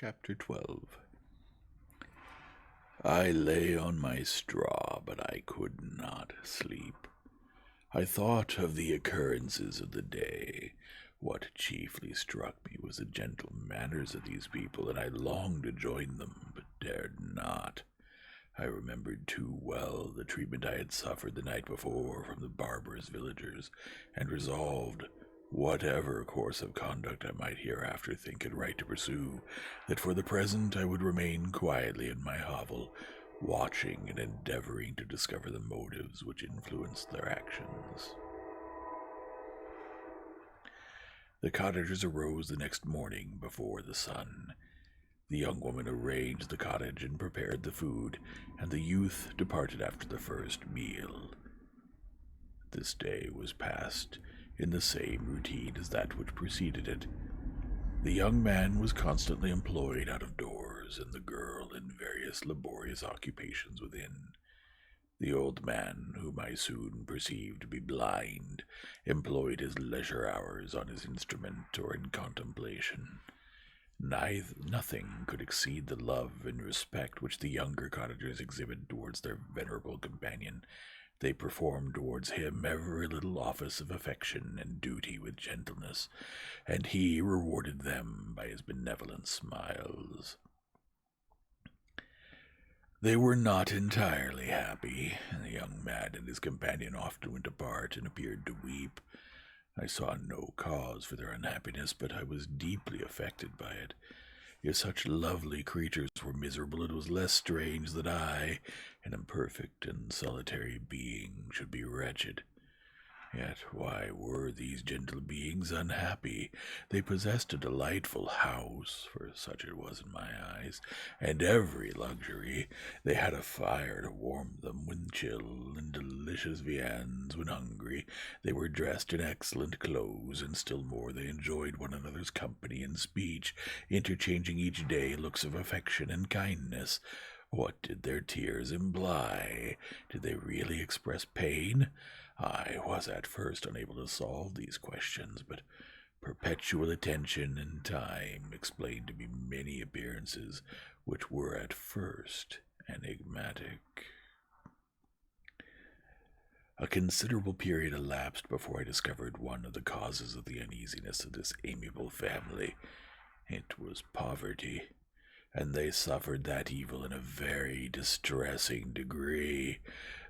Chapter 12. I lay on my straw, but I could not sleep. I thought of the occurrences of the day. What chiefly struck me was the gentle manners of these people, and I longed to join them, but dared not. I remembered too well the treatment I had suffered the night before from the barbarous villagers, and resolved, whatever course of conduct I might hereafter think it right to pursue, that for the present I would remain quietly in my hovel, watching and endeavoring to discover the motives which influenced their actions. The cottagers arose the next morning before the sun. The young woman arranged the cottage and prepared the food, and the youth departed after the first meal. This day was passed in the same routine as that which preceded it. The young man was constantly employed out of doors, and the girl in various laborious occupations within. The old man, whom I soon perceived to be blind, employed his leisure hours on his instrument or in contemplation. Nothing could exceed the love and respect which the younger cottagers exhibited towards their venerable companion. They performed towards him every little office of affection and duty with gentleness, and he rewarded them by his benevolent smiles. They were not entirely happy. The young man and his companion often went apart and appeared to weep. I saw no cause for their unhappiness, but I was deeply affected by it. If such lovely creatures were miserable, it was less strange that I, an imperfect and solitary being, should be wretched. Yet why were these gentle beings unhappy? They possessed a delightful house, for such it was in my eyes, and every luxury. They had a fire to warm them when chill, and delicious viands when hungry. They were dressed in excellent clothes, and still more they enjoyed one another's company and speech, interchanging each day looks of affection and kindness. What did their tears imply? Did they really express pain? I was at first unable to solve these questions, but perpetual attention and time explained to me many appearances which were at first enigmatic. A considerable period elapsed before I discovered one of the causes of the uneasiness of this amiable family. It was poverty, and they suffered that evil in a very distressing degree.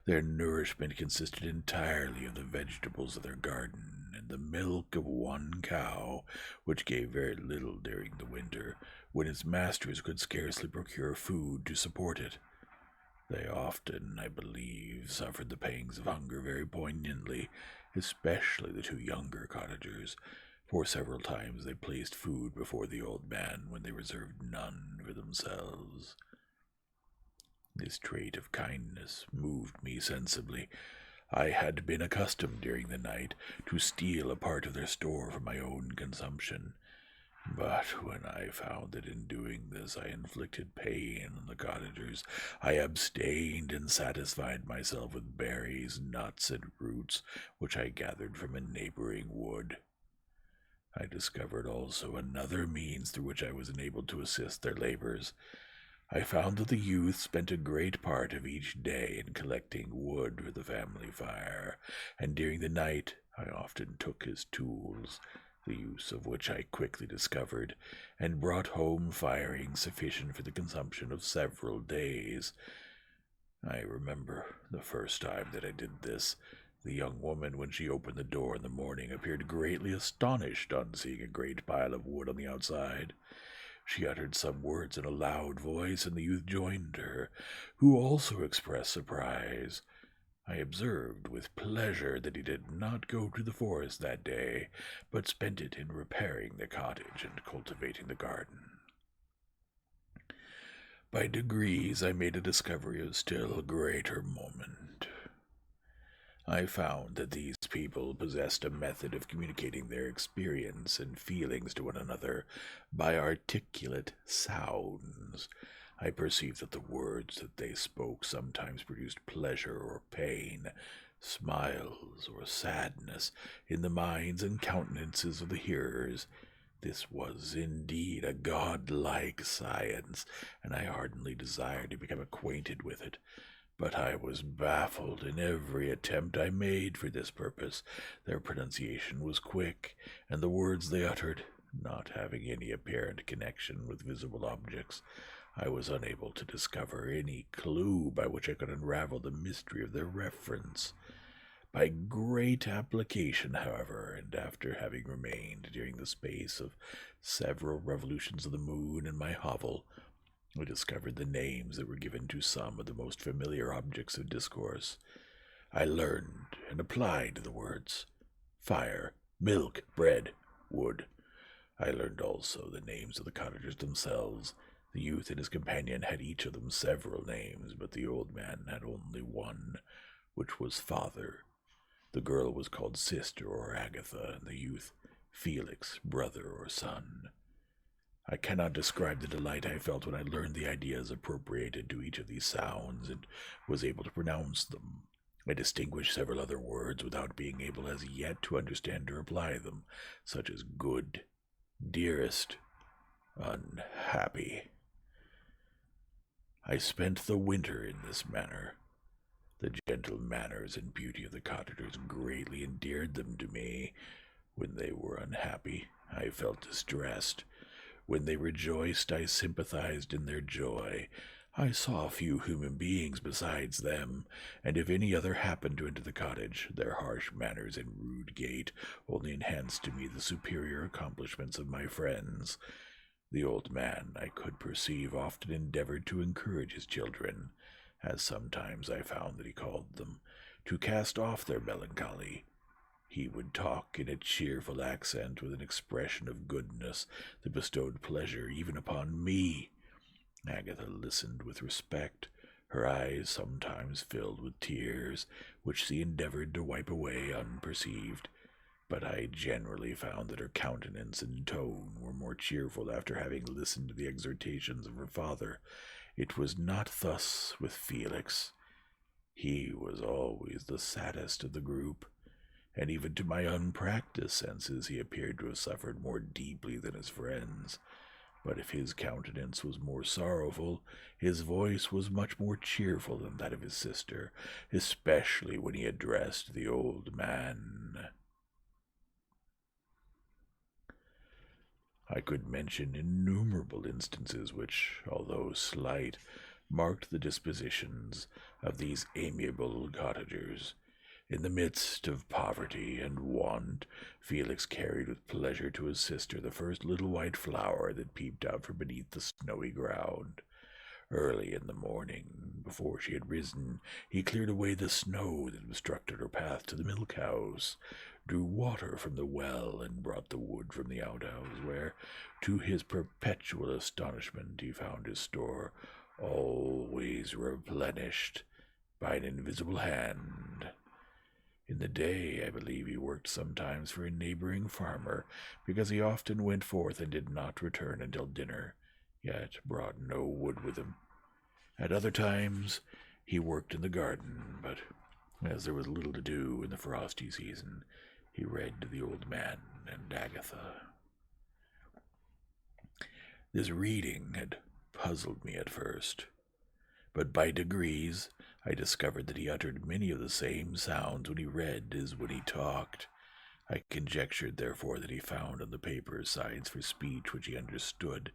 Their nourishment consisted entirely of the vegetables of their garden and the milk of one cow, which gave very little during the winter, when its masters could scarcely procure food to support it. They often, I believe, suffered the pangs of hunger very poignantly, especially the two younger cottagers, for several times they placed food before the old man when they reserved none for themselves. This trait of kindness moved me sensibly. I had been accustomed during the night to steal a part of their store for my own consumption, but when I found that in doing this I inflicted pain on the cottagers, I abstained and satisfied myself with berries, nuts, and roots which I gathered from a neighboring wood. I discovered also another means through which I was enabled to assist their labors. I found that the youth spent a great part of each day in collecting wood for the family fire, and during the night I often took his tools, the use of which I quickly discovered, and brought home firing sufficient for the consumption of several days. I remember the first time that I did this. The young woman, when she opened the door in the morning, appeared greatly astonished on seeing a great pile of wood on the outside. She uttered some words in a loud voice, and the youth joined her, who also expressed surprise. I observed with pleasure that he did not go to the forest that day, but spent it in repairing the cottage and cultivating the garden. By degrees I made a discovery of still greater moment. I found that these people possessed a method of communicating their experience and feelings to one another by articulate sounds. I perceived that the words that they spoke sometimes produced pleasure or pain, smiles or sadness, in the minds and countenances of the hearers. This was indeed a godlike science, and I ardently desired to become acquainted with it. But I was baffled in every attempt I made for this purpose. Their pronunciation was quick, and the words they uttered, not having any apparent connection with visible objects, I was unable to discover any clue by which I could unravel the mystery of their reference. By great application, however, and after having remained during the space of several revolutions of the moon in my hovel, I discovered the names that were given to some of the most familiar objects of discourse. I learned and applied the words fire, milk, bread, wood. I learned also the names of the cottagers themselves. The youth and his companion had each of them several names, but the old man had only one, which was father. The girl was called sister or Agatha, and the youth Felix, brother or son. I cannot describe the delight I felt when I learned the ideas appropriated to each of these sounds and was able to pronounce them. I distinguished several other words without being able as yet to understand or apply them, such as good, dearest, unhappy. I spent the winter in this manner. The gentle manners and beauty of the cottagers greatly endeared them to me. When they were unhappy, I felt distressed. When they rejoiced, I sympathized in their joy. I saw few human beings besides them, and if any other happened to enter the cottage, their harsh manners and rude gait only enhanced to me the superior accomplishments of my friends. The old man, I could perceive, often endeavored to encourage his children, as sometimes I found that he called them, to cast off their melancholy. He would talk in a cheerful accent with an expression of goodness that bestowed pleasure even upon me. Agatha listened with respect, her eyes sometimes filled with tears, which she endeavored to wipe away unperceived, but I generally found that her countenance and tone were more cheerful after having listened to the exhortations of her father. It was not thus with Felix. He was always the saddest of the group, and even to my unpracticed senses he appeared to have suffered more deeply than his friends. But if his countenance was more sorrowful, his voice was much more cheerful than that of his sister, especially when he addressed the old man. I could mention innumerable instances which, although slight, marked the dispositions of these amiable cottagers. In the midst of poverty and want, Felix carried with pleasure to his sister the first little white flower that peeped out from beneath the snowy ground. Early in the morning, before she had risen, he cleared away the snow that obstructed her path to the milk-house, drew water from the well, and brought the wood from the outhouse, where, to his perpetual astonishment, he found his store always replenished by an invisible hand. In the day, I believe he worked sometimes for a neighboring farmer, because he often went forth and did not return until dinner, yet brought no wood with him. At other times, he worked in the garden, but as there was little to do in the frosty season, he read to the old man and Agatha. This reading had puzzled me at first, but by degrees I discovered that he uttered many of the same sounds when he read as when he talked. I conjectured, therefore, that he found on the paper signs for speech which he understood,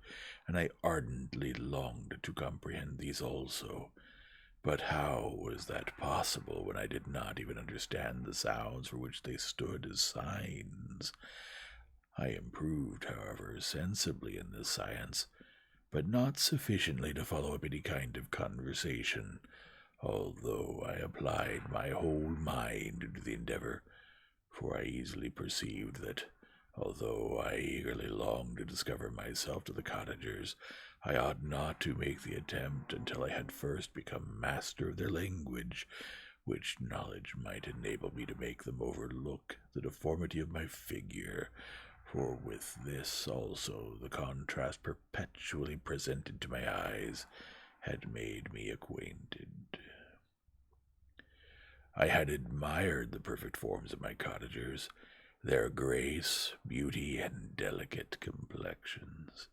and I ardently longed to comprehend these also. But how was that possible when I did not even understand the sounds for which they stood as signs? I improved, however, sensibly in this science, but not sufficiently to follow up any kind of conversation, although I applied my whole mind to the endeavor, for I easily perceived that, although I eagerly longed to discover myself to the cottagers, I ought not to make the attempt until I had first become master of their language, which knowledge might enable me to make them overlook the deformity of my figure, for with this also the contrast perpetually presented to my eyes had made me acquainted. I had admired the perfect forms of my cottagers. their grace, beauty, and delicate complexions.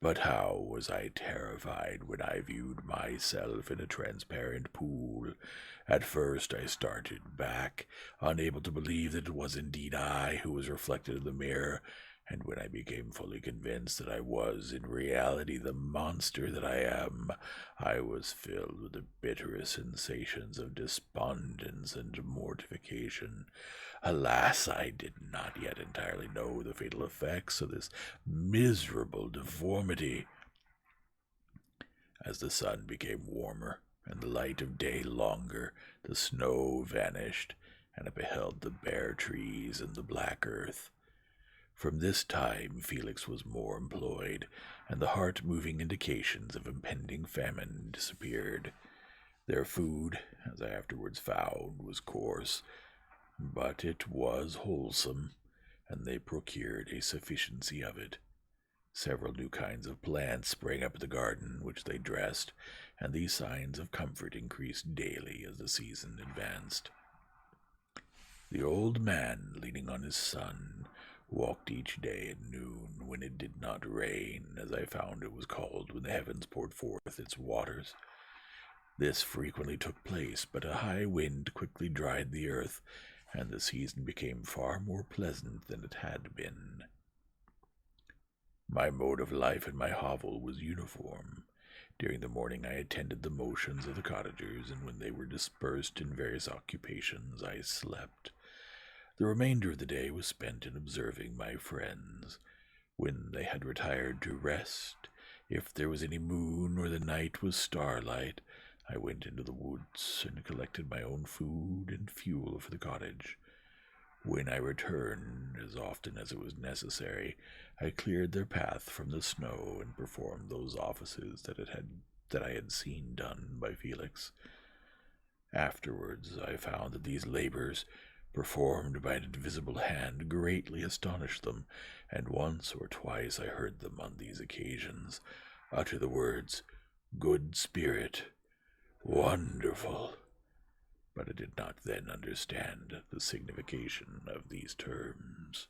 But how was I terrified when I viewed myself in a transparent pool. At first I started back, unable to believe that it was indeed I who was reflected in the mirror, and when I became fully convinced that I was in reality the monster that I am, I was filled with the bitterest sensations of despondence and mortification. Alas, I did not yet entirely know the fatal effects of this miserable deformity. As the sun became warmer and the light of day longer, the snow vanished, and I beheld the bare trees and the black earth. From this time Felix was more employed, and the heart-moving indications of impending famine disappeared. Their food, as I afterwards found, was coarse, but it was wholesome, and they procured a sufficiency of it. Several new kinds of plants sprang up in the garden, which they dressed, and these signs of comfort increased daily as the season advanced. The old man, leaning on his son, walked each day at noon, when it did not rain, as I found it was called when the heavens poured forth its waters. This frequently took place, but a high wind quickly dried the earth, and the season became far more pleasant than it had been. My mode of life in my hovel was uniform. During the morning I attended the motions of the cottagers, and when they were dispersed in various occupations I slept. The remainder of the day was spent in observing my friends. When they had retired to rest, if there was any moon or the night was starlight, I went into the woods and collected my own food and fuel for the cottage. When I returned, as often as it was necessary, I cleared their path from the snow and performed those offices that I had seen done by Felix. Afterwards I found that these labors, performed by an invisible hand, greatly astonished them, and once or twice I heard them on these occasions utter the words, "Good spirit," "Wonderful," but I did not then understand the signification of these terms.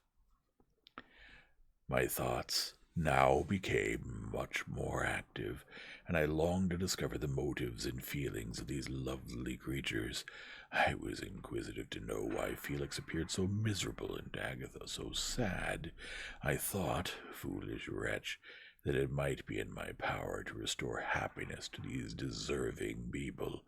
My thoughts now became much more active, and I longed to discover the motives and feelings of these lovely creatures. I was inquisitive to know why Felix appeared so miserable and Agatha so sad. I thought, foolish wretch, that it might be in my power to restore happiness to these deserving people.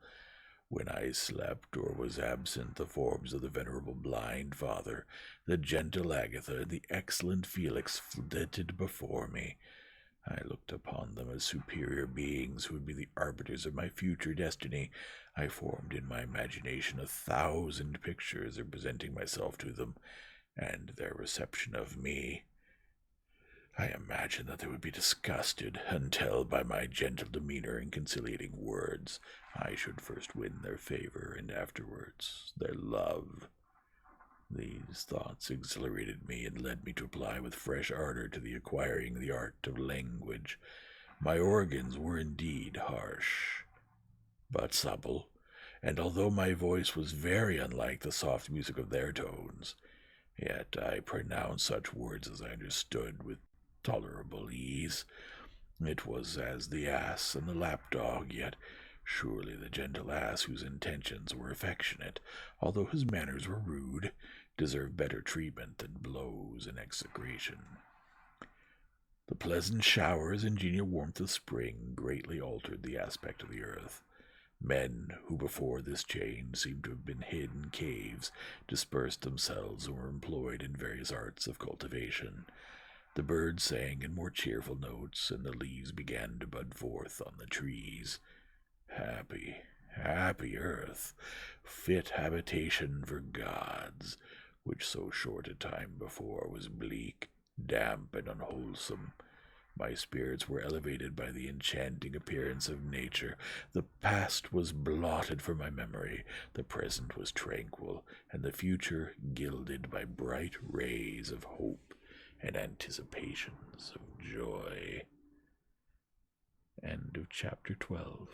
When I slept or was absent, the forms of the venerable blind father, the gentle Agatha, and the excellent Felix flitted before me. I looked upon them as superior beings who would be the arbiters of my future destiny. I formed in my imagination 1,000 pictures representing myself to them, and their reception of me. I imagined that they would be disgusted until, by my gentle demeanor and conciliating words, I should first win their favor and afterwards their love. These thoughts exhilarated me and led me to apply with fresh ardor to the acquiring the art of language. My organs were indeed harsh, but supple, and although my voice was very unlike the soft music of their tones, yet I pronounced such words as I understood with tolerable ease. It was as the ass and the lapdog, yet surely the gentle ass, whose intentions were affectionate, although his manners were rude, deserved better treatment than blows and execration. The pleasant showers and genial warmth of spring greatly altered the aspect of the earth. Men who before this change seemed to have been hid in caves dispersed themselves and were employed in various arts of cultivation. The birds sang in more cheerful notes, and the leaves began to bud forth on the trees. Happy, happy earth, fit habitation for gods, which so short a time before was bleak, damp, and unwholesome. My spirits were elevated by the enchanting appearance of nature. The past was blotted from my memory, the present was tranquil, and the future gilded by bright rays of hope and anticipations of joy. End of chapter 12.